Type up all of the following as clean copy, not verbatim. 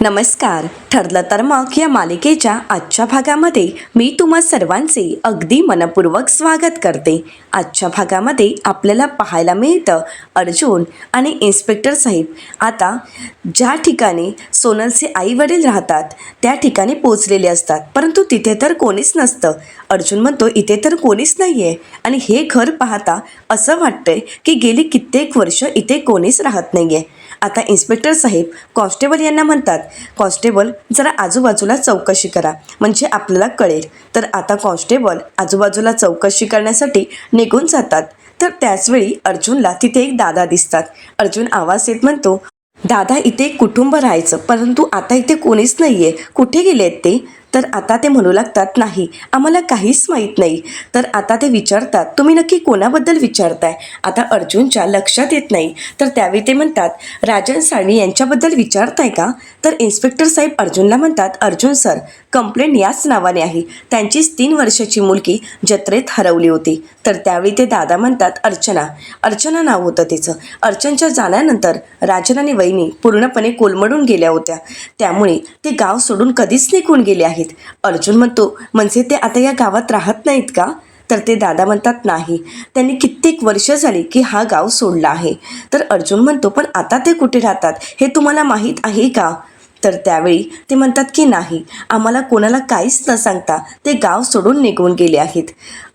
नमस्कार. ठरलं तर मग या मालिकेच्या आजच्या भागामध्ये मी तुम्हा सर्वांचे अगदी मनपूर्वक स्वागत करते. आजच्या भागामध्ये आपल्याला पाहायला मिळतं अर्जुन आणि इन्स्पेक्टर साहेब आता ज्या ठिकाणी सोनलचे आई वडील राहतात त्या ठिकाणी पोचलेले असतात, परंतु तिथे तर कोणीच नसतं. अर्जुन म्हणतो इथे तर कोणीच नाही आहे आणि हे घर पाहता असं वाटतंय की गेली कित्येक वर्ष इथे कोणीच राहत नाही आहे. आता इन्स्पेक्टर साहेब कॉन्स्टेबल यांना म्हणतात, कॉन्स्टेबल जरा आजूबाजूला चौकशी करा म्हणजे आपल्याला कळेल. तर आता कॉन्स्टेबल आजूबाजूला चौकशी करण्यासाठी निघून जातात. तर त्याचवेळी अर्जुनला तिथे एक दादा दिसतात. अर्जुन आवाज येत म्हणतो, दादा इथे एक कुटुंब राहायचं, परंतु आता इथे कोणीच नाही आहे, कुठे गेले आहेत ते? तर आता ते म्हणू लागतात, नाही आम्हाला काहीच माहीत नाही. तर आता ते विचारतात, तुम्ही नक्की कोणाबद्दल विचारताय? आता अर्जुनच्या लक्षात येत नाही. तर त्यावेळी ते म्हणतात, राजन साळवी यांच्याबद्दल विचारताय का? तर इन्स्पेक्टर साहेब अर्जुनला म्हणतात, अर्जुन सर कंप्लेंट याच नावाने आहे, त्यांचीच 3 वर्षाची मुलगी जत्रेत हरवली होती. तर त्यावेळी ते दादा म्हणतात, अर्चना नाव होतं तिचं. अर्चनच्या जाण्यानंतर राजन आणि वहिनी पूर्णपणे कोलमडून गेल्या होत्या, त्यामुळे ते गाव सोडून कधीच निघून गेले आहेत. अर्जुन म्हणतो, म्हणजे ते आता या गावात राहत नाहीत का? तर ते दादा म्हणतात, नाही त्यांनी कित्येक वर्ष झाली की हा गाव सोडला आहे. तर अर्जुन म्हणतो, पण आता ते कुठे राहतात हे तुम्हाला माहीत आहे का? तर त्यावेळी ते म्हणतात की नाही, आम्हाला कोणाला काहीच न सांगता ते गाव सोडून निघून गेले आहेत.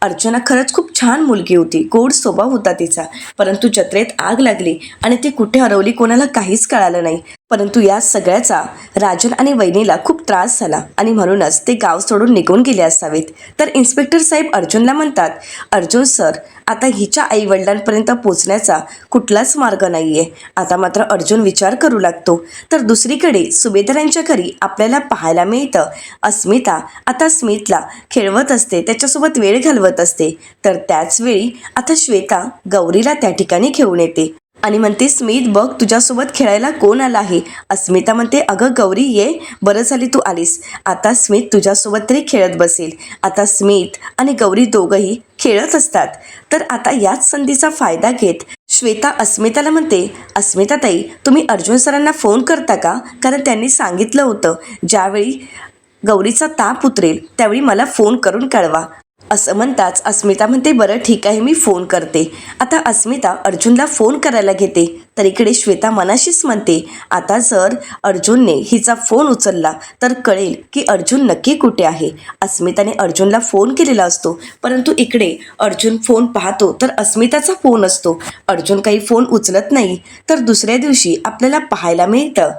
अर्चना खरंच खूप छान मुलगी होती, गोड स्वभाव होता तिचा, परंतु जत्रेत आग लागली आणि ती कुठे हरवली कोणाला काहीच कळालं नाही. परंतु या सगळ्याचा राजन आणि वहिनीला खूप त्रास झाला आणि म्हणूनच ते गाव सोडून निघून गेले असावेत. तर इन्स्पेक्टर साहेब अर्जुनला म्हणतात, अर्जुन सर आता हिच्या आईवडिलांपर्यंत पोचण्याचा कुठलाच मार्ग नाही आहे. आता मात्र अर्जुन विचार करू लागतो. तर दुसरीकडे सुभेदारांच्या घरी आपल्याला पाहायला मिळतं अस्मिता आता स्मितला खेळवत असते, त्याच्यासोबत वेळ घालवत असते. तर त्याचवेळी आता श्वेता गौरीला त्या ठिकाणी घेऊन येते आणि म्हणते, स्मित बघ तुझ्यासोबत खेळायला कोण आला आहे? अस्मिता म्हणते, अगं गौरी ये, बरं झाली तू आलीस, आता स्मित तुझ्यासोबत तरी खेळत बसेल. आता स्मित आणि गौरी दोघंही खेळत असतात. तर आता याच संधीचा फायदा घेत श्वेता अस्मिताला म्हणते, अस्मिता ताई तुम्ही अर्जुन सरांना फोन करता का? कारण त्यांनी सांगितलं होतं ज्यावेळी गौरीचा ताप उतरेल त्यावेळी मला फोन करून कळवा. असं म्हणताच अस्मिता म्हणते, बरं ठीक आहे मी फोन करते. आता अस्मिता अर्जुनला फोन करायला घेते. तर इकडे श्वेता मनाशीच म्हणते, आता जर अर्जुनने हिचा फोन उचलला तर कळेल की अर्जुन नक्की कुठे आहे. अस्मिताने अर्जुनला फोन केलेला असतो, परंतु इकडे अर्जुन फोन पाहतो तर अस्मिताचा फोन असतो. अर्जुन काही फोन उचलत नाही. तर दुसऱ्या दिवशी आपल्याला पाहायला मिळतं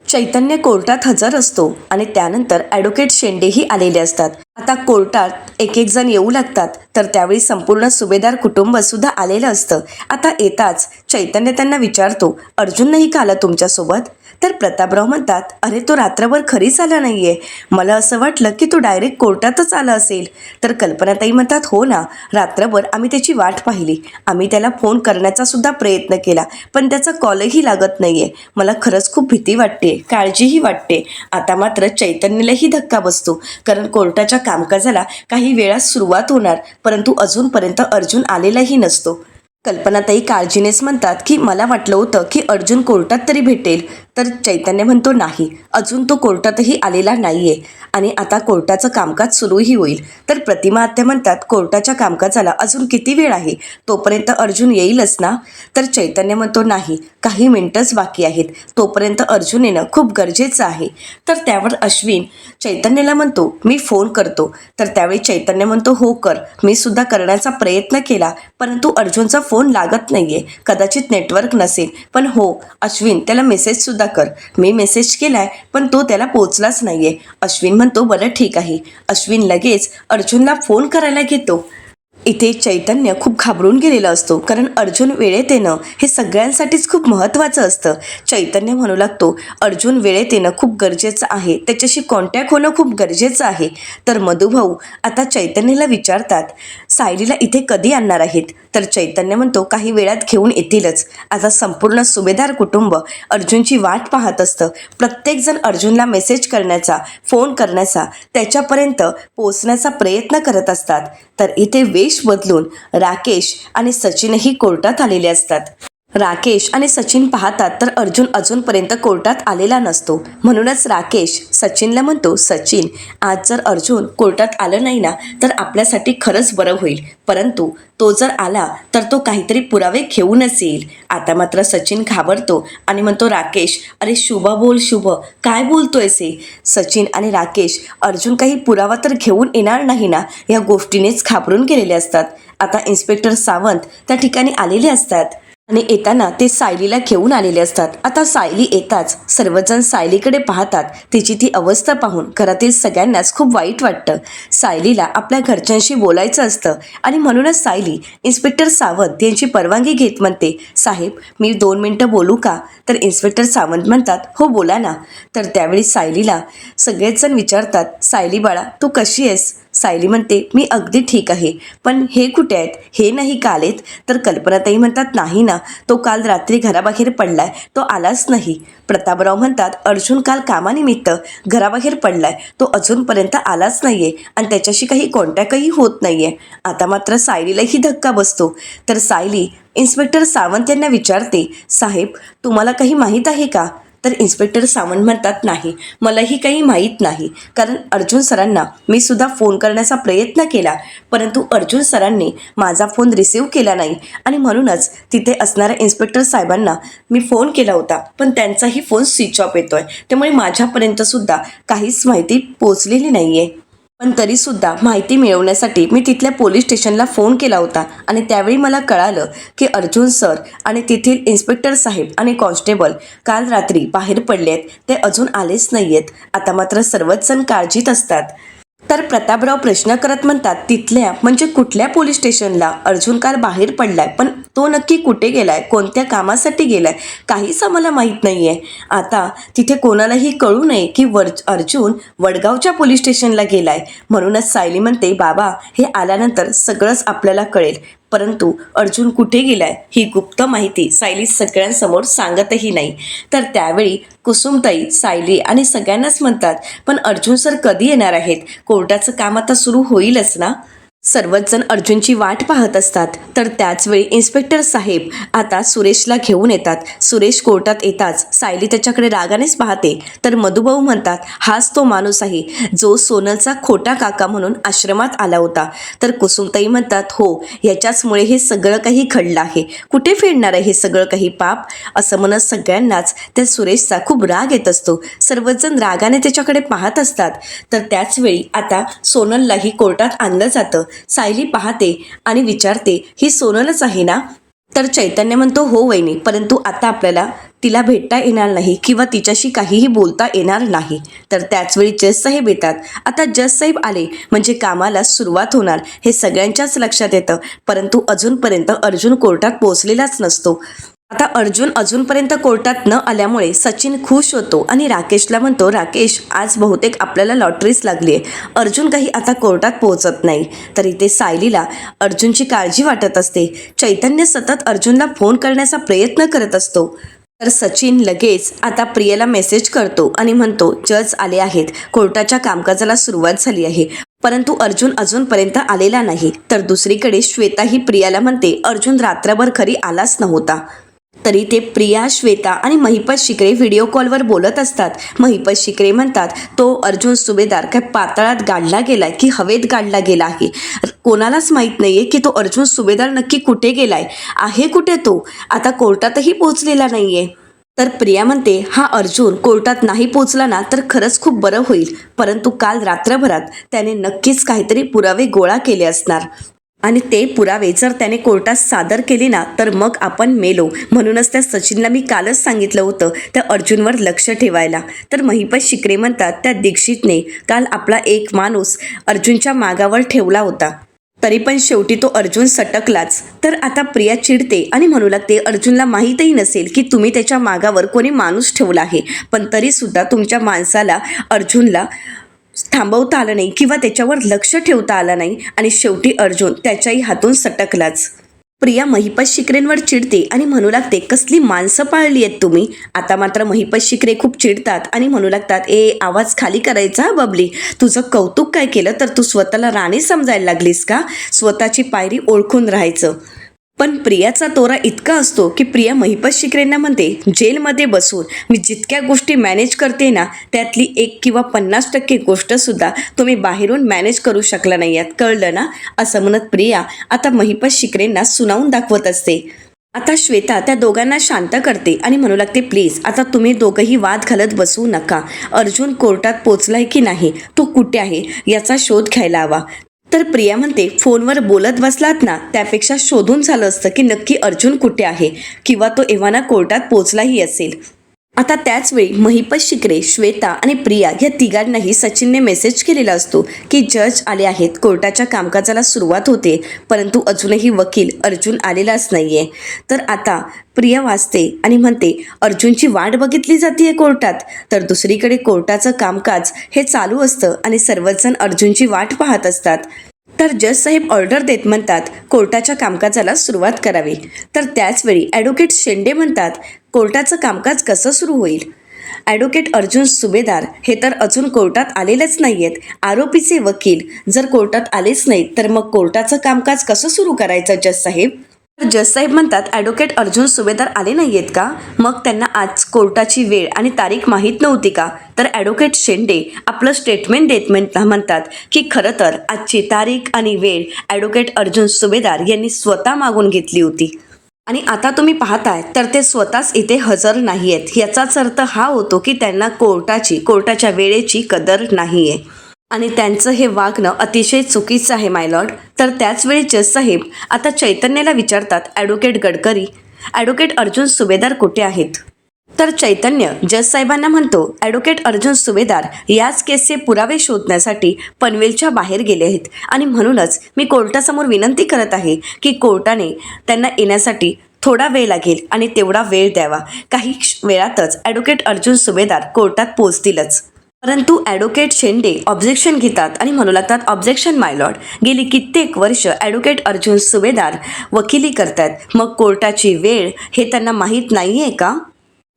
चैतन्य कोर्टात हजर असतो आणि त्यानंतर ॲडव्होकेट शेंडेही आलेले असतात. आता कोर्टात एक एक जण येऊ लागतात. तर त्यावेळी संपूर्ण सुभेदार कुटुंब सुद्धा आलेलं असतं. आता येताच चैतन्य त्यांना विचारतो, अर्जुन नाही का आला तुमच्यासोबत? तर प्रतापराव म्हणतात, अरे तो रात्रभर खरीच आला नाहीये, मला असं वाटलं की तो डायरेक्ट कोर्टातच आला असेल. तर कल्पनाताई म्हणतात, हो ना, रात्रभर आम्ही त्याची वाट पाहिली, आम्ही त्याला फोन करण्याचा सुद्धा प्रयत्न केला, पण त्याचा कॉलही लागत नाहीये. मला खरंच खूप भीती वाटते, काळजीही वाटते. आता मात्र चैतन्यालाही धक्का बसतो, कारण कोर्टाच्या कामकाजाला काही वेळात सुरुवात होणार, परंतु अजूनपर्यंत अर्जुन आलेलाही नसतो. कल्पनाताई काळजीनेच म्हणतात की मला वाटलं होतं की अर्जुन कोर्टात तरी भेटेल. तर चैतन्य म्हणतो, नाही अजून तो कोर्टातही आलेला नाहीये आणि आता कोर्टाचं कामकाज सुरूही होईल. तर प्रतिमा आत्या म्हणतात, कोर्टाच्या कामकाजाला अजून किती वेळ आहे, तोपर्यंत अर्जुन येईलच ना? तर चैतन्य म्हणतो, नाही काही मिनिटच बाकी आहेत, तोपर्यंत अर्जुन येणं खूप गरजेचं आहे. तर त्यावर अश्विन चैतन्याला म्हणतो, मी फोन करतो. तर त्यावेळी चैतन्य म्हणतो, हो कर, मी सुद्धा करण्याचा प्रयत्न केला, परंतु अर्जुनचा फोन लागत नाहीये, कदाचित नेटवर्क नसेल. पण हो अश्विन त्याला मेसेज सुद्धा कर, मी मेसेज केलाय पण तो त्याला पोचलाच नाहीये. अश्विन म्हणतो, बरं ठीक आहे. अश्विन लगेच अर्जुनला फोन करायला घेतो. इथे चैतन्य खूप घाबरून गेलेला असतो, कारण अर्जुन वेळेत येणं हे सगळ्यांसाठीच खूप महत्त्वाचं असतं. चैतन्य म्हणू लागतो, अर्जुन वेळेत येणं खूप गरजेचं आहे, त्याच्याशी कॉन्टॅक्ट होणं खूप गरजेचं आहे. तर मधुभाऊ आता चैतन्याला विचारतात, सायलीला इथे कधी आणणार आहेत? तर चैतन्य म्हणतो, काही वेळात घेऊन येतीलच. आता संपूर्ण सुभेदार कुटुंब अर्जुनची वाट पाहत असतं. प्रत्येकजण अर्जुनला मेसेज करण्याचा, फोन करण्याचा, त्याच्यापर्यंत पोहोचण्याचा प्रयत्न करत असतात. तर इथे वेश बदलून राकेश आणि सचिनही कोर्टात आलेले असतात. राकेश आणि सचिन पाहतात तर अर्जुन अजूनपर्यंत कोर्टात आलेला नसतो. म्हणूनच राकेश सचिनला म्हणतो, सचिन, आज जर अर्जुन कोर्टात आलं नाही ना तर आपल्यासाठी खरंच बरं होईल. परंतु तो जर आला तर तो काहीतरी पुरावे घेऊनच येईल. आता मात्र सचिन घाबरतो आणि म्हणतो, राकेश, अरे शुभ बोल शुभ, काय बोलतोयस हे? सचिन आणि राकेश अर्जुन काही पुरावा तर घेऊन येणार नाही ना, या गोष्टीनेच घाबरून गेलेले असतात. आता इन्स्पेक्टर सावंत त्या ठिकाणी आलेले असतात आणि येताना ते सायलीला घेऊन आलेले असतात. आता सायली येताच सर्वजण सायलीकडे पाहतात. तिची ती अवस्था पाहून घरातील सगळ्यांनाच खूप वाईट वाटतं. सायलीला आपल्या घरच्यांशी बोलायचं असतं आणि म्हणूनच सायली इन्स्पेक्टर सावंत यांची परवानगी घेत म्हणते, साहेब, मी 2 मिनटं बोलू का? तर इन्स्पेक्टर सावंत म्हणतात, हो बोला ना. तर त्यावेळी सायलीला सगळेच जण विचारतात, सायली बाळा, तू कशी आहेस? सायली म्हणते, मी अगदी ठीक आहे, पण हे कुठे आहेत? हे नाही का आलेत? तर कल्पनाताई म्हणतात, नाही ना, तो काल रात्री घराबाहेर पडलाय, तो आलाच नाही. प्रतापराव म्हणतात, अर्जुन काल कामानिमित्त घराबाहेर पडलाय, तो अजूनपर्यंत आलाच नाहीये आणि त्याच्याशी काही कॉन्टॅक्टही होत नाहीये. आता मात्र सायलीलाही धक्का बसतो. तर सायली इन्स्पेक्टर सावंत यांना विचारते, साहेब, तुम्हाला काही माहीत आहे का? तर इन्स्पेक्टर सावंत म्हणतात, नाही, मलाही काही माहीत नाही. कारण अर्जुन सरांना मी सुद्धा फोन करण्याचा प्रयत्न केला, परंतु अर्जुन सरांनी माझा फोन रिसीव्ह केला नाही आणि म्हणूनच तिथे असणाऱ्या इन्स्पेक्टर साहेबांना मी फोन केला होता, पण त्यांचाही फोन स्विच ऑफ येतोय. त्यामुळे माझ्यापर्यंत सुद्धा काहीच माहिती पोचलेली नाही आहे. पण तरीसुद्धा माहिती मिळवण्यासाठी मी तिथल्या पोलीस स्टेशनला फोन केला होता आणि त्यावेळी मला कळालं की अर्जुन सर आणि तेथील इन्स्पेक्टर साहेब आणि कॉन्स्टेबल काल रात्री बाहेर पडले आहेत, ते अजून आलेच नाही आहेत. आता मात्र सर्वच जण काळजीत असतात. तर प्रतापराव प्रश्न करत म्हणतात, तिथल्या म्हणजे कुठल्या पोलीस स्टेशनला अर्जुन काल बाहेर पडलाय, पण तो नक्की कुठे गेलाय, कोणत्या कामासाठी गेलाय, काहीच आम्हाला माहीत नाहीये. आता तिथे कोणालाही कळू नये की अर्जुन वडगावच्या पोलीस स्टेशनला गेलाय. म्हणूनच सायली म्हणते, बाबा, हे आल्यानंतर सगळंच आपल्याला कळेल, परंतु अर्जुन कुठे गेलाय ही गुप्त माहिती सायली सगळ्यांसमोर सांगतही नाही. तर त्यावेळी कुसुमताई सायली आणि सगळ्यांनाच म्हणतात, पण अर्जुन सर कधी येणार आहेत? कोर्टाचं काम आता सुरू होईलच ना? सर्वच जण अर्जुनची वाट पाहत असतात. तर त्याचवेळी इन्स्पेक्टर साहेब आता सुरेशला घेऊन येतात. सुरेश कोर्टात येताच सायली त्याच्याकडे रागानेच पाहते. तर मधुभाऊ म्हणतात, हाच तो माणूस आहे जो सोनलचा खोटा काका म्हणून आश्रमात आला होता. तर कुसुमताई म्हणतात, हो, ह्याच्याचमुळे हे सगळं काही घडलं आहे. कुठे फेडणार आहे हे सगळं काही पाप? असं म्हणत सगळ्यांनाच त्या सुरेशचा खूप राग येत असतो. सर्वच जण रागाने त्याच्याकडे पाहत असतात. तर त्याचवेळी आता सोनललाही कोर्टात आणलं जातं. सायली पाहते आणि विचारते, ही सोनलच आहे ना? तर चैतन्य म्हणतो, हो वहिनी, परंतु आता आपल्याला तिला भेटता येणार नाही किंवा तिच्याशी काहीही बोलता येणार नाही. तर त्याचवेळी जज साहेब येतात. आता जज साहेब आले म्हणजे कामाला सुरुवात होणार हे सगळ्यांच्याच लक्षात येतं, परंतु अजूनपर्यंत अर्जुन कोर्टात पोहोचलेलाच नसतो. आता अर्जुन अजूनपर्यंत कोर्टात न आल्यामुळे सचिन खुश होतो आणि राकेशला म्हणतो, राकेश, आज बहुतेक आपल्याला लॉटरीच लागली आहे, अर्जुन काही आता कोर्टात पोहोचत नाही. तर इथे सायलीला अर्जुनची काळजी वाटत असते. चैतन्य सतत अर्जुनला फोन करण्याचा प्रयत्न करत असतो. तर सचिन लगेच आता प्रियाला मेसेज करतो आणि म्हणतो, जज आले आहेत, कोर्टाच्या कामकाजाला सुरुवात झाली आहे, परंतु अर्जुन अजूनपर्यंत आलेला नाही. तर दुसरीकडे श्वेता ही प्रियाला म्हणते, अर्जुन रात्रभर घरी आलाच नव्हता. तरी ते प्रिया, श्वेता आणि महिपत शिकरे व्हिडिओ कॉलवर बोलत असतात. महिपत शिकरे म्हणतात, तो अर्जुन सुभेदार काय पाताळात गाडला गेलाय की हवेत गाडला गेला आहे? कोणालाच माहीत नाहीये की तो अर्जुन सुभेदार नक्की कुठे गेलाय, आहे कुठे तो? आता कोर्टातही पोहोचलेला नाहीये. तर प्रिया म्हणते, हा अर्जुन कोर्टात नाही पोचला ना तर खरंच खूप बरं होईल, परंतु काल रात्रभरात त्याने नक्कीच काहीतरी पुरावे गोळा केले असणार आणि ते पुरावे जर त्याने कोर्टात सादर केले ना तर मग आपण मेलो. म्हणूनच त्या सचिनला मी कालच सांगितलं होतं त्या अर्जुनवर लक्ष ठेवायला. तर महिपत शिकरे म्हणतात, त्या दीक्षितने काल आपला एक माणूस अर्जुनच्या मागावर ठेवला होता, तरी पण शेवटी तो अर्जुन सटकलाच. तर आता प्रिया चिडते आणि म्हणू लागते, अर्जुनला माहीतही नसेल की तुम्ही त्याच्या मागावर कोणी माणूस ठेवला आहे, पण तरीसुद्धा तुमच्या माणसाला अर्जुनला थांबवता आलं नाही किंवा त्याच्यावर लक्ष ठेवता आलं नाही आणि शेवटी अर्जुन त्याच्याही हातून सटकलाच. प्रिया महिपत शिकरेंवर चिडते आणि म्हणू लागते, कसली माणसं पाळली आहेत तुम्ही? आता मात्र महिपत शिकरे खूप चिडतात आणि म्हणू लागतात, आवाज खाली करायचा बबली, तुझं कौतुक काय केलं तर तू स्वतःला राणी समजायला लागलीस का? स्वतःची पायरी ओळखून राहायचं. पण प्रियाचा तोरा इतका असतो की प्रिया महिपत शिकरेंना म्हणते, जेलमध्ये बसून मी जितक्या गोष्टी मॅनेज करते ना, त्यातली 1 किंवा 50% गोष्टसुद्धा तुम्ही बाहेरून मॅनेज करू शकला नाही आहात, कळलं ना? असं म्हणत प्रिया आता महिपत शिकरेंना सुनावून दाखवत असते. आता श्वेता त्या दोघांना शांत करते आणि म्हणू लागते, प्लीज आता तुम्ही दोघंही वाद घालत बसू नका. अर्जुन कोर्टात पोचलाय की नाही, तो कुठे आहे याचा शोध घ्यायला हवा. तर प्रिया म्हणते, फोनवर बोलत बसलात ना, त्यापेक्षा शोधून झालं असतं की नक्की अर्जुन कुठे आहे किंवा तो एव्हाना कोर्टात पोचलाही असेल. आता त्याचवेळी महिपत शिकरे, श्वेता आणि प्रिया या तिघांनाही सचिनने मेसेज केलेला असतो की जज आले आहेत, कोर्टाच्या कामकाजाला सुरुवात होते, परंतु अजूनही वकील अर्जुन आलेलाच नाहीये. तर आता प्रिया वाचते आणि म्हणते, अर्जुनची वाट बघितली जाते कोर्टात. तर दुसरीकडे कोर्टाचं कामकाज हे चालू असतं आणि सर्वजण अर्जुनची वाट पाहत असतात. तर जज साहेब ऑर्डर देत म्हणतात, कोर्टाच्या कामकाजाला सुरुवात करावी. तर त्याचवेळी ॲडव्होकेट शेंडे म्हणतात, कोर्टाचं कामकाज कसं सुरू होईल? ॲडव्होकेट अर्जुन सुभेदार हे तर अजून कोर्टात आलेलेच नाही आहेत. आरोपीचे वकील जर कोर्टात आलेच नाहीत तर मग कोर्टाचं कामकाज कसं सुरू करायचं जज साहेब? तर जज साहेब म्हणतात, ॲडव्होकेट अर्जुन सुभेदार आले नाही आहेत का? मग त्यांना आज कोर्टाची वेळ आणि तारीख माहीत नव्हती का? तर ॲडव्होकेट शेंडे आपलं स्टेटमेंट देत म्हणतात की खरं तर आजची तारीख आणि वेळ ॲडव्होकेट अर्जुन सुभेदार यांनी स्वतः मागून घेतली होती आणि आता तुम्ही पाहताय तर ते स्वतःच इथे हजर नाही आहेत. याचाच अर्थ हा होतो की त्यांना कोर्टाच्या वेळेची कदर नाही आहे आणि त्यांचं हे वागणं अतिशय चुकीचं आहे माय लॉर्ड. तर त्याचवेळी जज साहेब आता चैतन्याला विचारतात, ॲडव्होकेट गडकरी, ॲडव्होकेट अर्जुन सुभेदार कुठे आहेत? तर चैतन्य जज साहेबांना म्हणतो, ॲडव्होकेट अर्जुन सुभेदार याच केसचे पुरावे शोधण्यासाठी पनवेलच्या बाहेर गेले आहेत आणि म्हणूनच मी कोर्टासमोर विनंती करत आहे की कोर्टाने त्यांना येण्यासाठी थोडा वेळ लागेल आणि तेवढा वेळ द्यावा. काही वेळातच ॲडव्होकेट अर्जुन सुभेदार कोर्टात पोहोचतीलच. परंतु ॲडव्होकेट शेंडे ऑब्जेक्शन घेतात आणि म्हणू लागतात, ऑब्जेक्शन माय लॉर्ड, गेली कित्येक वर्ष ॲडव्होकेट अर्जुन सुभेदार वकिली करतात, मग कोर्टाची वेळ हे त्यांना माहीत नाही आहे का?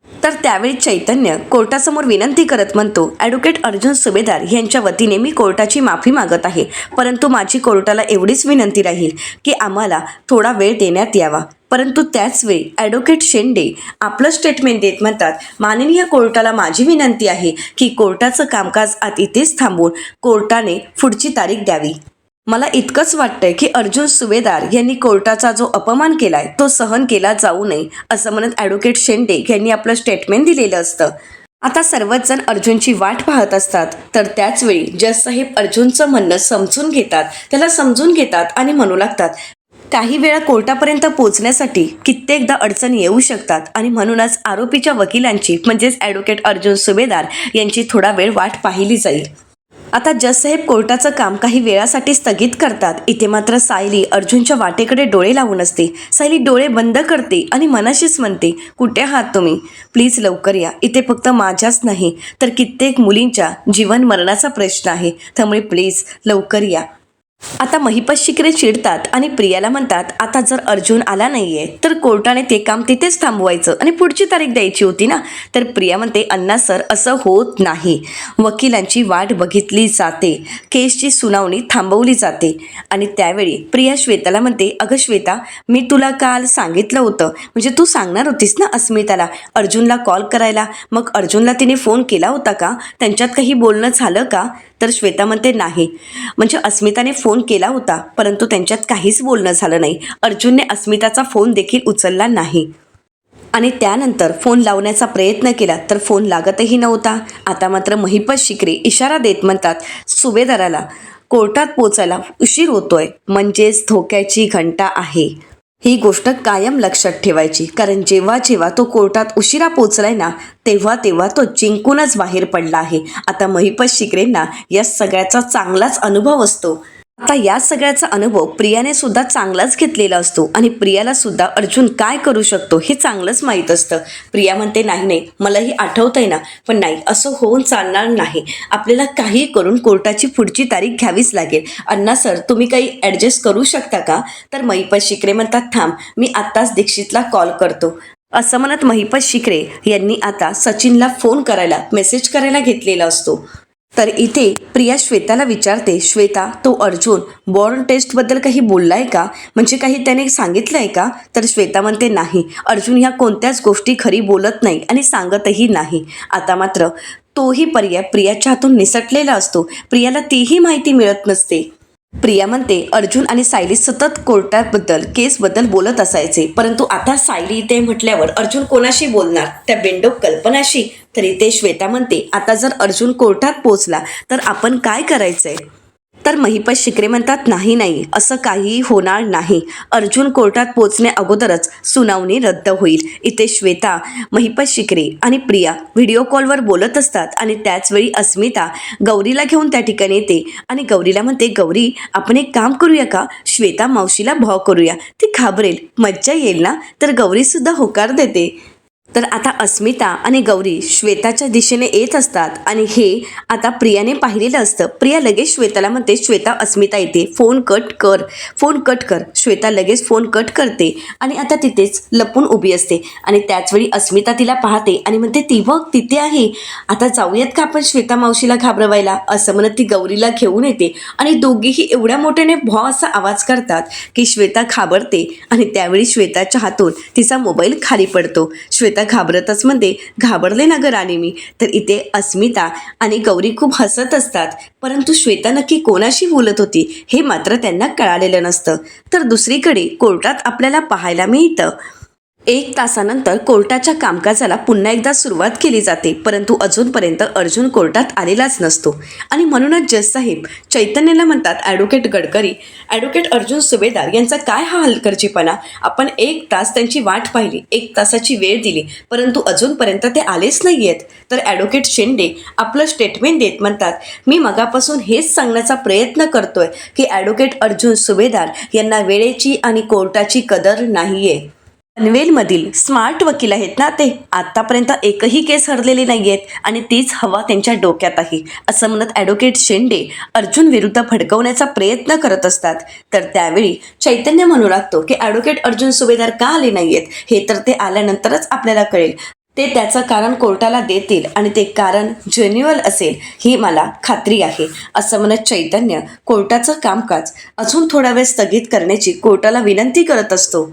तर त्यावेळी चैतन्य कोर्टासमोर विनंती करत म्हणतो, ॲडव्होकेट अर्जुन सुभेदार यांच्या वतीने मी कोर्टाची माफी मागत आहे, परंतु माझी कोर्टाला एवढीच विनंती राहील की आम्हाला थोडा वेळ देण्यात यावा. परंतु त्याचवेळी ॲडव्होकेट शेंडे आपलं स्टेटमेंट देत म्हणतात, माननीय कोर्टाला माझी विनंती आहे की कोर्टाचं कामकाज आत इथेच थांबवून कोर्टाने पुढची तारीख द्यावी. मला इतकंच वाटतंय की अर्जुन सुभेदार यांनी कोर्टाचा जो अपमान केलाय तो सहन केला जाऊ नये, असं म्हणत ॲडव्होकेट शेंडे यांनी आपलं स्टेटमेंट दिलेलं असतं. आता सर्वच जण अर्जुनची वाट पाहत असतात. तर त्याचवेळी जज साहेब अर्जुनचं म्हणणं त्याला समजून घेतात आणि म्हणू लागतात, काही वेळा कोर्टापर्यंत पोहोचण्यासाठी कित्येकदा अडचणी येऊ शकतात आणि म्हणूनच आरोपीच्या वकिलांची म्हणजेच ॲडव्होकेट अर्जुन सुभेदार यांची थोडा वेळ वाट पाहिली जाईल. आता जज साहेब कोर्टाचं काम काही वेळासाठी स्थगित करतात. इथे मात्र सायली अर्जुनच्या वाटेकडे डोळे लावून असते. सायली डोळे बंद करते आणि मनाशीच म्हणते, कुठे आहात तुम्ही? प्लीज लवकर या. इथे फक्त माझ्याच नाही तर कित्येक मुलींच्या जीवन मरणाचा प्रश्न आहे, त्यामुळे प्लीज लवकर या. आता महिपत शिकरे चिडतात आणि प्रियाला म्हणतात, आता जर अर्जुन आला नाहीये तर कोर्टाने ते काम तिथेच थांबवायचं आणि पुढची तारीख द्यायची होती ना. तर प्रिया म्हणते, अण्णा सर असं होत नाही, वकिलांची वाट बघितली जाते, केसची सुनावणी थांबवली जाते. आणि त्यावेळी प्रिया श्वेताला म्हणते, अगं श्वेता, मी तुला काल सांगितलं होतं, म्हणजे तू सांगणार होतीस ना अस्मिताला अर्जुनला कॉल करायला, मग अर्जुनला तिने फोन केला होता का? त्यांच्यात काही बोलणं झालं का? तर श्वेता म्हणते, नाही, म्हणजे अस्मिताने फोन केला होता परंतु त्यांच्यात काहीच बोलणं झालं नाही. अर्जुनने अस्मिताचा फोन देखील उचलला नाही आणि त्यानंतर फोन लावण्याचा प्रयत्न केला तर फोन लागतही नव्हता. आता मात्र महिपत शिकरे इशारा देत म्हणतात, सुभेदाराला कोर्टात पोचायला उशीर होतोय, म्हणजेच धोक्याची घंटा आहे. ही गोष्ट कायम लक्षात ठेवायची, कारण जेव्हा जेव्हा तो कोर्टात उशिरा पोचलाय ना तेव्हा तेव्हा तो जिंकूनच बाहेर पडला आहे. आता महिपत शिकरेंना या सगळ्याचा चांगलाच अनुभव असतो. आता या सगळ्याचा अनुभव प्रियाने सुद्धा चांगलाच घेतलेला असतो आणि प्रियाला सुद्धा अर्जुन काय करू शकतो हे चांगलंच माहीत असतं. प्रिया म्हणते, नाही, मलाही आठवतंय ना, पण नाही, असं होऊन चालणार नाही, आपल्याला काही करून कोर्टाची पुढची तारीख घ्यावीच लागेल. अण्णा सर, तुम्ही काही ॲडजस्ट करू शकता का? तर महिपत शिकरे म्हणतात, थांब, मी आत्ताच दीक्षितला कॉल करतो. असं म्हणत महिपत शिकरे यांनी आता सचिनला फोन करायला मेसेज करायला घेतलेला असतो. तर इथे प्रिया श्वेताला विचारते, श्वेता तो अर्जुन बॉर्न टेस्टबद्दल काही बोललाय का, म्हणजे काही त्याने सांगितलंय का? तर श्वेता म्हणते नाही, अर्जुन ह्या कोणत्याच गोष्टी खरी बोलत नाही आणि सांगतही नाही. आता मात्र तोही पर्याय प्रियाच्या हातून निसटलेला असतो. प्रियाला तीही माहिती मिळत नसते. प्रिया म्हणते अर्जुन आणि सायली सतत कोर्टाबद्दल केसबद्दल बोलत असायचे, परंतु आता सायली इथे म्हटल्यावर अर्जुन कोणाशी बोलणार, त्या बेंडोक कल्पनाशी? तर इथे श्वेता म्हणते आता जर अर्जुन कोर्टात पोहोचला तर आपण काय करायचंय? तर महिपत शिकरे म्हणतात नाही नाही, असं काहीही होणार नाही. अर्जुन कोर्टात पोचण्या अगोदरच सुनावणी रद्द होईल. इथे श्वेता, महिपत शिकरे आणि प्रिया व्हिडिओ कॉलवर बोलत असतात आणि त्याचवेळी अस्मिता गौरीला घेऊन त्या ठिकाणी येते आणि गौरीला म्हणते गौरी आपण एक काम करूया का, श्वेता मावशीला भॉ करूया, ती घाबरेल, मज्जा येईल ना? तर गौरीसुद्धा होकार देते. तर आता अस्मिता आणि गौरी श्वेताच्या दिशेने येत असतात आणि हे आता प्रियाने पाहिलेलं असतं. प्रिया लगेच श्वेताला म्हणते श्वेता अस्मिता येते, फोन कट कर, फोन कट कर. श्वेता लगेच फोन कट करते आणि आता तिथेच लपून उभी असते आणि त्याचवेळी अस्मिता तिला पाहते आणि म्हणते ती बघ तिथे आहे, आता जाऊयात का आपण श्वेता मावशीला घाबरवायला, असं म्हणत ती गौरीला घेऊन येते आणि दोघीही एवढ्या मोठ्याने भॉ असा आवाज करतात की श्वेता घाबरते आणि त्यावेळी श्वेताच्या हातून तिचा मोबाईल खाली पडतो. श्वेता घाबरतच म्हणते घाबरले ना ग राणी मी. तर इथे अस्मिता आणि गौरी खूप हसत असतात, परंतु श्वेता नक्की कोणाशी बोलत होती हे मात्र त्यांना कळालेलं नसतं. तर दुसरीकडे कोर्टात आपल्याला पाहायला मिळतं 1 तासानंतर कोर्टाच्या कामकाजाला पुन्हा एकदा सुरुवात केली जाते, परंतु अजूनपर्यंत अर्जुन कोर्टात आलेलाच नसतो आणि म्हणूनच जज साहेब चैतन्यला म्हणतात ॲडव्होकेट गडकरी, ॲडव्होकेट अर्जुन सुभेदार यांचा काय हा हलगर्जीपणा, आपण 1 तास त्यांची वाट पाहिली, 1 तासाची वेळ दिली, परंतु अजूनपर्यंत ते आलेच नाही आहेत. तर ॲडव्होकेट शेंडे आपलं स्टेटमेंट देत म्हणतात मी मगापासून हेच सांगण्याचा प्रयत्न करतोय की ॲडव्होकेट अर्जुन सुभेदार यांना वेळेची आणि कोर्टाची कदर नाही आहे. पनवेलमधील स्मार्ट वकील आहेत ना ते, आत्तापर्यंत एकही केस हरलेली नाही आहेत आणि तीच हवा त्यांच्या डोक्यात आहे, असं म्हणत ॲडव्होकेट शेंडे अर्जुन विरुद्ध भडकवण्याचा प्रयत्न करत असतात. तर त्यावेळी चैतन्य म्हणू लागतो की ॲडव्होकेट अर्जुन सुभेदार का आले नाही आहेत हे तर ते आल्यानंतरच आपल्याला कळेल, ते त्याचं कारण कोर्टाला देतील आणि ते कारण जेन्युअल असेल ही मला खात्री आहे, असं म्हणत चैतन्य कोर्टाचं कामकाज अजून थोडा वेळ स्थगित करण्याची कोर्टाला विनंती करत असतो.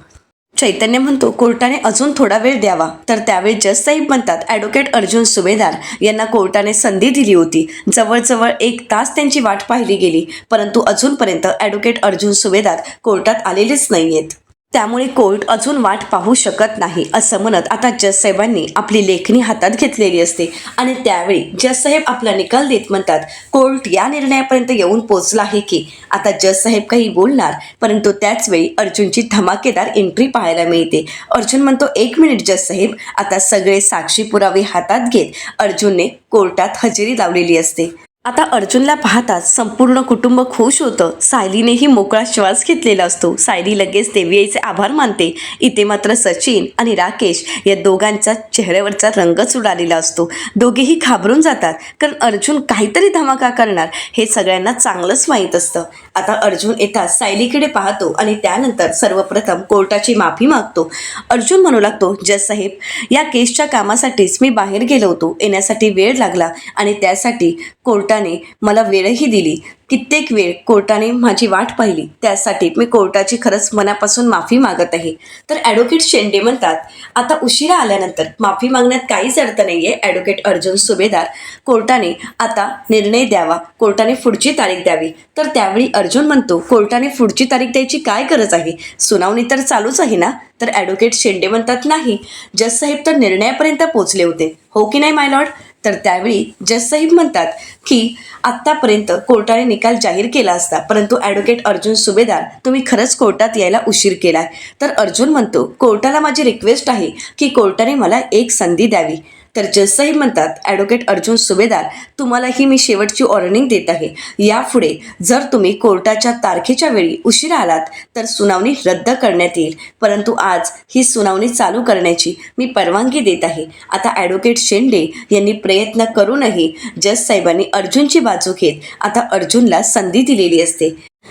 चैतन्य म्हणतो कोर्टाने अजून थोडा वेळ द्यावा. तर त्यावेळी जज साहेब म्हणतात ॲडव्होकेट अर्जुन सुभेदार यांना कोर्टाने संधी दिली होती, जवळजवळ 1 तास त्यांची वाट पाहिली गेली, परंतु अजूनपर्यंत ॲडव्होकेट अर्जुन सुभेदार कोर्टात आलेलेच नाही आहेत, त्यामुळे कोर्ट अजून वाट पाहू शकत नाही, असं म्हणत आता जज साहेबांनी आपली लेखणी हातात घेतलेली असते आणि त्यावेळी जज साहेब आपला निकाल देत म्हणतात कोर्ट या निर्णयापर्यंत येऊन पोचला आहे की. आता जज साहेब काही बोलणार, परंतु त्याचवेळी अर्जुनची धमाकेदार एंट्री पाहायला मिळते. अर्जुन म्हणतो 1 मिनिट जज साहेब. आता सगळे साक्षी पुरावे हातात घेत अर्जुनने कोर्टात हजेरी लावलेली असते. आता अर्जुनला पाहताच संपूर्ण कुटुंब खुश होतं. सायलीनेही मोकळा श्वास घेतलेला असतो. सायली लगेच देवी आईचे आभार मानते. इथे मात्र सचिन आणि राकेश या दोघांचा चेहऱ्यावरचा रंगच उडालेला असतो. दोघेही घाबरून जातात, कारण अर्जुन काहीतरी धमाका करणार हे सगळ्यांना चांगलंच माहीत असतं. आता अर्जुन येताच सायलीकडे पाहतो आणि त्यानंतर सर्वप्रथम कोर्टाची माफी मागतो. अर्जुन म्हणू लागतो जज साहेब, या केसच्या कामासाठीच मी बाहेर गेलो होतो, येण्यासाठी वेळ लागला आणि त्यासाठी कोर्टाने मला वेळही दिली, कित्येक वेळ कोर्टाने माझी वाट पाहिली, त्यासाठी मी कोर्टाची खरंच मनापासून माफी मागत आहे. तर ॲडव्होकेट शेंडे म्हणतात आता उशिरा आल्यानंतर माफी मागण्यात काहीच अर्थ नाही आहे ॲडव्होकेट अर्जुन सुभेदार, कोर्टाने आता निर्णय द्यावा, कोर्टाने पुढची तारीख द्यावी. तर त्यावेळी अर्जुन म्हणतो कोर्टाने पुढची तारीख द्यायची काय गरज आहे, सुनावणी तर चालूच आहे ना. तर ॲडव्होकेट शेंडे म्हणतात नाही, जज साहेब तर निर्णयापर्यंत पोहोचले होते, हो की नाही माय लॉर्ड. तर त्यावेळी जज साहेब म्हणतात की आत्तापर्यंत कोर्टाने निकाल जाहीर केला असता, परंतु ॲडव्होकेट अर्जुन सुभेदार तुम्ही खरंच कोर्टात यायला उशीर केलाय. तर अर्जुन म्हणतो कोर्टाला माझी रिक्वेस्ट आहे की कोर्टाने मला एक संधी द्यावी. तर जज साहेब म्हणतात ॲडव्होकेट अर्जुन सुभेदार तुम्हालाही मी शेवटची वॉर्निंग देत आहे, यापुढे जर तुम्ही कोर्टाच्या तारखेच्या वेळी उशिरा आलात तर सुनावणी रद्द करण्यात येईल, परंतु आज ही सुनावणी चालू करण्याची मी परवानगी देत आहे. आता ॲडव्होकेट शेंडे यांनी प्रयत्न करूनही जज साहेबांनी अर्जुनची बाजू घेत आता अर्जुनला संधी दिलेली असते.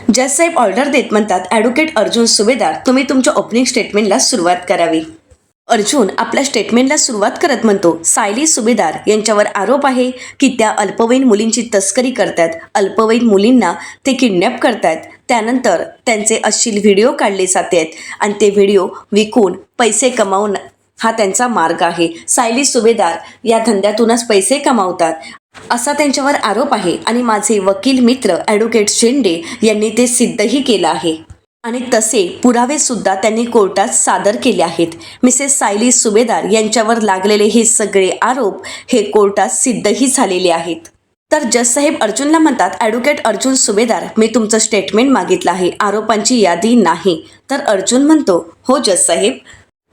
जज साहेब ऑर्डर देत म्हणतात ॲडव्होकेट अर्जुन सुभेदार तुम्ही तुमच्या ओपनिंग स्टेटमेंटला सुरुवात करावी. अर्जुन आपल्या स्टेटमेंटला सुरुवात करत म्हणतो, सायली सुभेदार यांच्यावर आरोप आहे की त्या अल्पवयीन मुलींची तस्करी करतात, अल्पवयीन मुलींना ते किडनॅप करतात, त्यानंतर त्यांचे अश्लील व्हिडिओ काढले जातात आणि ते व्हिडिओ विकून पैसे कमावून हा त्यांचा मार्ग आहे. सायली सुभेदार या धंद्यातूनच पैसे कमावतात असा त्यांच्यावर आरोप आहे आणि माझे वकील मित्र ॲडव्होकेट शेंडे यांनी ते सिद्धही केलं आहे आणि तसे पुरावे सुद्धा त्यांनी कोर्टात सादर केले आहेत. मिसेस सायली सुभेदार यांच्यावर लागलेले हे सगळे आरोप हे कोर्टात सिद्धही झालेले आहेत. तर जज साहेब अर्जुनला म्हणतात, ॲडव्होकेट अर्जुन सुभेदार, मी तुमचं स्टेटमेंट मागितलं आहे, आरोपांची यादी नाही. तर अर्जुन म्हणतो, हो जज साहेब,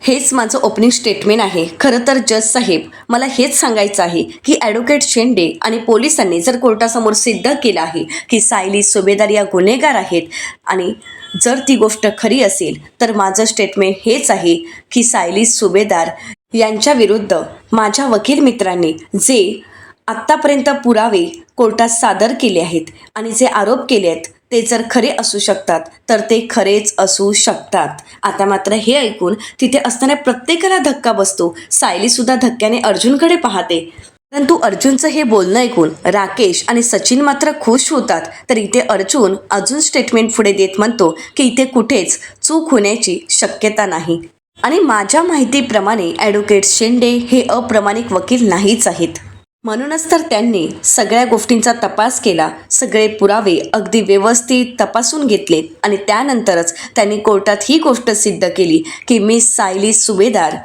हेच माझं ओपनिंग स्टेटमेंट आहे. खरं तर जज साहेब, मला हेच सांगायचं आहे की ॲडव्होकेट शेंडे आणि पोलिसांनी जर कोर्टासमोर सिद्ध केलं आहे की सायली सुभेदार या गुन्हेगार आहेत आणि जर ती गोष्ट खरी असेल तर माझं स्टेटमेंट हेच आहे की सायली सुभेदार यांच्या विरुद्ध माझ्या वकील मित्रांनी जे आत्तापर्यंत पुरावे कोर्टात सादर केले आहेत आणि जे आरोप केले आहेत ते जर खरे असू शकतात तर ते खरेच असू शकतात. आता मात्र हे ऐकून तिथे असणाऱ्या प्रत्येकाला धक्का बसतो. सायलीसुद्धा धक्क्याने अर्जुनकडे पाहते. परंतु अर्जुनचं हे बोलणं ऐकून राकेश आणि सचिन मात्र खुश होतात. तर इथे अर्जुन अजून स्टेटमेंट पुढे देत म्हणतो की इथे कुठेच चूक होण्याची शक्यता नाही आणि माझ्या माहितीप्रमाणे ॲडव्होकेट शेंडे हे अप्रामाणिक वकील नाहीच आहेत. म्हणूनच तर त्यांनी सगळ्या गोष्टींचा तपास केला, सगळे पुरावे अगदी व्यवस्थित तपासून घेतले आणि त्यानंतरच त्यांनी कोर्टात ही गोष्ट सिद्ध केली की मिस सायली सुभेदार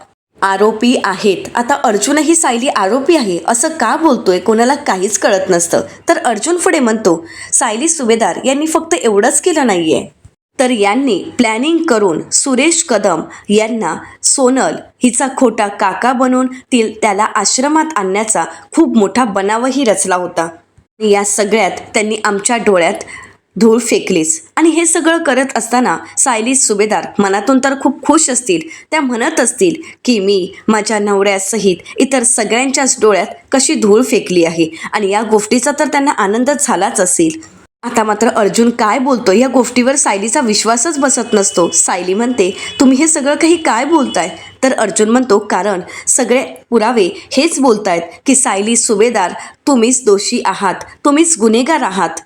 आरोपी आहेत. आता अर्जुनही सायली आरोपी आहे असं का बोलतोय, कोणाला काहीच कळत नसतं. तर अर्जुन पुढे म्हणतो, सायली सुभेदार यांनी फक्त एवढंच केलं नाहीये, तर यांनी प्लॅनिंग करून सुरेश कदम यांना सोनल हिचा खोटा काका बनवून त्याला आश्रमात आणण्याचा खूप मोठा बनावही रचला होता. या सगळ्यात त्यांनी आमच्या डोळ्यात धूळ फेकलीच. आणि हे सगळं करत असताना सायली सुभेदार मनातून तर खूप खुश असतील. त्या म्हणत असतील की मी माझ्या नवऱ्यासहित इतर सगळ्यांच्याच डोळ्यात कशी धूळ फेकली आहे आणि या गोष्टीचा तर त्यांना आनंद झालाच असेल. आता मात्र अर्जुन काय बोलतो या गोष्टीवर सायलीचा विश्वासच बसत नसतो. सायली म्हणते, तुम्ही हे सगळं काही काय बोलताय? तर अर्जुन म्हणतो, कारण सगळे पुरावे हेच बोलतायत की सायली सुभेदार तुम्हीच दोषी आहात, तुम्हीच गुन्हेगार आहात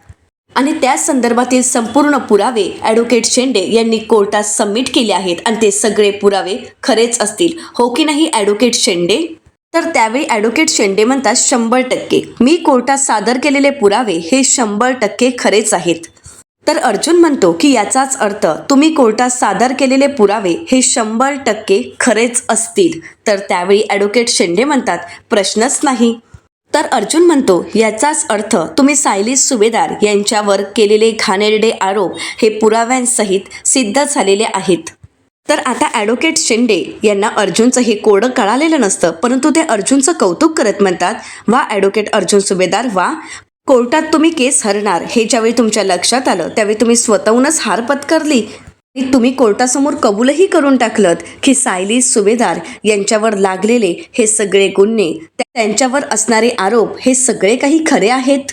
आणि त्या संदर्भातील संपूर्ण पुरावे ॲडव्होकेट शेंडे यांनी कोर्टात सबमिट केले आहेत आणि ते सगळे पुरावे खरेच असतील, हो की नाही ॲडव्होकेट शेंडे? तर त्यावेळी ॲडव्होकेट शेंडे म्हणतात, 100% मी कोर्टात सादर केलेले पुरावे हे 100% खरेच आहेत. तर अर्जुन म्हणतो की याचाच अर्थ तुम्ही कोर्टात सादर केलेले पुरावे हे 100% खरेच असतील. तर त्यावेळी ॲडव्होकेट शेंडे म्हणतात, प्रश्नच नाही. तर अर्जुन म्हणतो, याचाच अर्थ तुम्ही सायली सुभेदार यांच्यावर केलेले घाणेरडे आरोप हे पुराव्यांसहित सिद्ध झालेले आहेत. तर आता ॲडव्होकेट शेंडे यांना अर्जुनचं हे कोडं कळालेलं नसतं, परंतु ते अर्जुनचं कौतुक करत म्हणतात, वा ॲडव्होकेट अर्जुन सुभेदार वा, कोर्टात तुम्ही केस हरणार हे ज्यावेळी तुमच्या लक्षात आलं त्यावेळी तुम्ही स्वतःहूनच हार पत्करली. तुम्ही कोर्टासमोर कबूलही करून टाकलत की सायली सुभेदार यांच्यावर लागलेले हे सगळे गुन्हे, त्यांच्यावर असणारे आरोप हे सगळे काही खरे आहेत.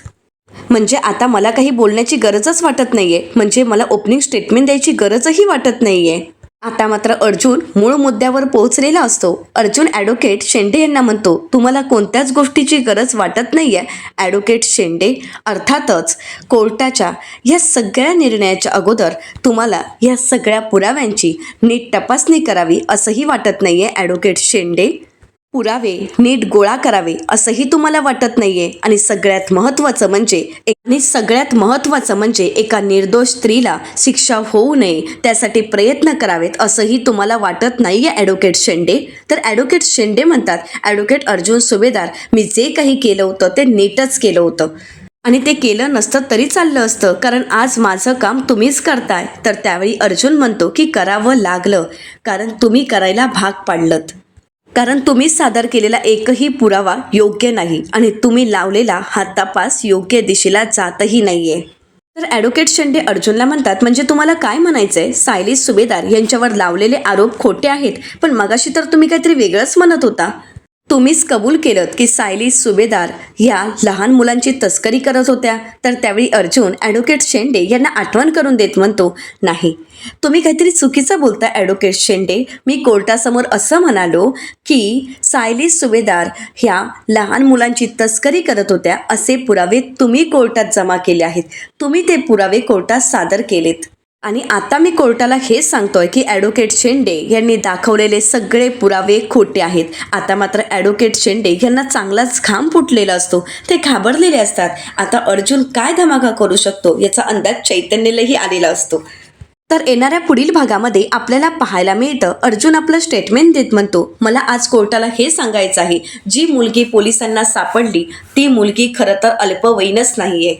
म्हणजे आता मला काही बोलण्याची गरजच वाटत नाहीये, म्हणजे मला ओपनिंग स्टेटमेंट द्यायची गरजही वाटत नाहीये. आता मात्र अर्जुन मूळ मुद्द्यावर पोहोचलेला असतो. अर्जुन ॲडव्होकेट शेंडे यांना म्हणतो, तुम्हाला कोणत्याच गोष्टीची गरज वाटत नाहीये ॲडव्होकेट शेंडे. अर्थातच कोर्टाच्या या सगळ्या निर्णयाच्या अगोदर तुम्हाला या सगळ्या पुराव्यांची नीट तपासणी करावी असंही वाटत नाहीये ॲडव्होकेट शेंडे. पुरावे नीट गोळा करावे असंही तुम्हाला वाटत नाहीये आणि सगळ्यात महत्त्वाचं म्हणजे एका निर्दोष स्त्रीला शिक्षा होऊ नये त्यासाठी प्रयत्न करावेत असंही तुम्हाला वाटत नाहीये ॲडव्होकेट शेंडे. तर ॲडव्होकेट शेंडे म्हणतात, ॲडव्होकेट अर्जुन सुभेदार, मी जे काही केलं होतं ते नीटच केलं होतं आणि ते केलं नसतं तरी चाललं असतं, कारण आज माझं काम तुम्हीच करताय. तर त्यावेळी अर्जुन म्हणतो की करावं लागलं कारण तुम्ही करायला भाग पाडलत, कारण तुम्ही सादर केलेला एकही पुरावा योग्य नाही आणि तुम्ही लावलेला हा तपास योग्य दिशेला जातही नाहीये. तर ॲडव्होकेट शेंडे अर्जुनला म्हणतात, म्हणजे तुम्हाला काय म्हणायचंय, सायली सुभेदार यांच्यावर लावलेले आरोप खोटे आहेत, पण मगाशी तर तुम्ही काहीतरी वेगळंच म्हणत होता. तुम्हीच कबूल केलं की सायली सुभेदार ह्या लहान मुलांची तस्करी करत होत्या. तर त्यावेळी अर्जुन ॲडव्होकेट शेंडे यांना आठवण करून देत म्हणतो, नाही, तुम्ही काहीतरी चुकीचं बोलता ॲडव्होकेट शेंडे. मी कोर्टासमोर असं म्हणालो की सायली सुभेदार ह्या लहान मुलांची तस्करी करत होत्या असे पुरावे तुम्ही कोर्टात जमा केले आहेत. तुम्ही ते पुरावे कोर्टात सादर केलेत. आणि आता मी कोर्टाला हेच सांगतोय की ॲडव्होकेट शेंडे यांनी दाखवलेले सगळे पुरावे खोटे आहेत. आता मात्र ॲडव्होकेट शेंडे यांना चांगलाच घाम फुटलेला असतो. ते घाबरलेले असतात. आता अर्जुन काय धमाका करू शकतो याचा अंदाज चैतन्यलाही आलेला असतो. तर येणाऱ्या पुढील भागामध्ये आपल्याला पाहायला मिळतं, अर्जुन आपलं स्टेटमेंट देत म्हणतो, मला आज कोर्टाला हे सांगायचं आहे, जी मुलगी पोलिसांना सापडली ती मुलगी खरं तर अल्पवयीनच नाहीये.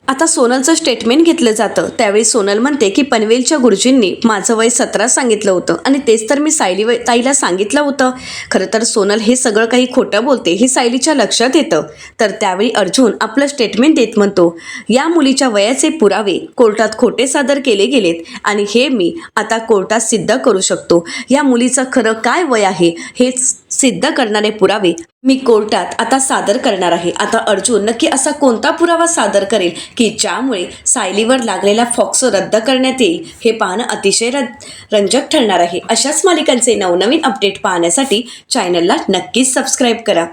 आता सोनलचं स्टेटमेंट घेतलं जातं. त्यावेळी सोनल म्हणते की पनवेलच्या गुरुजींनी माझं वय 17 सांगितलं होतं आणि तेच तर मी सायली ताईला सांगितलं होतं. खरं तर सोनल हे सगळं काही खोटं बोलते हे सायलीच्या लक्षात येतं. तर त्यावेळी अर्जुन आपलं स्टेटमेंट देत म्हणतो, या मुलीच्या वयाचे पुरावे कोर्टात खोटे सादर केले गेलेत आणि हे मी आता कोर्टात सिद्ध करू शकतो. या मुलीचं खरं काय वय आहे हे सिद्ध करणारे पुरावे मी कोर्टात आता सादर करणार आहे. आता अर्जुन नक्की असा कोणता पुरावा सादर करेल की ज्यामुळे सायलीवर लागलेला फॉक्सो रद्द करण्यात येईल हे पाहणं अतिशय रंजक ठरणार आहे. अशाच मालिकांचे नवनवीन अपडेट पाहण्यासाठी चॅनलला नक्कीच सबस्क्राईब करा.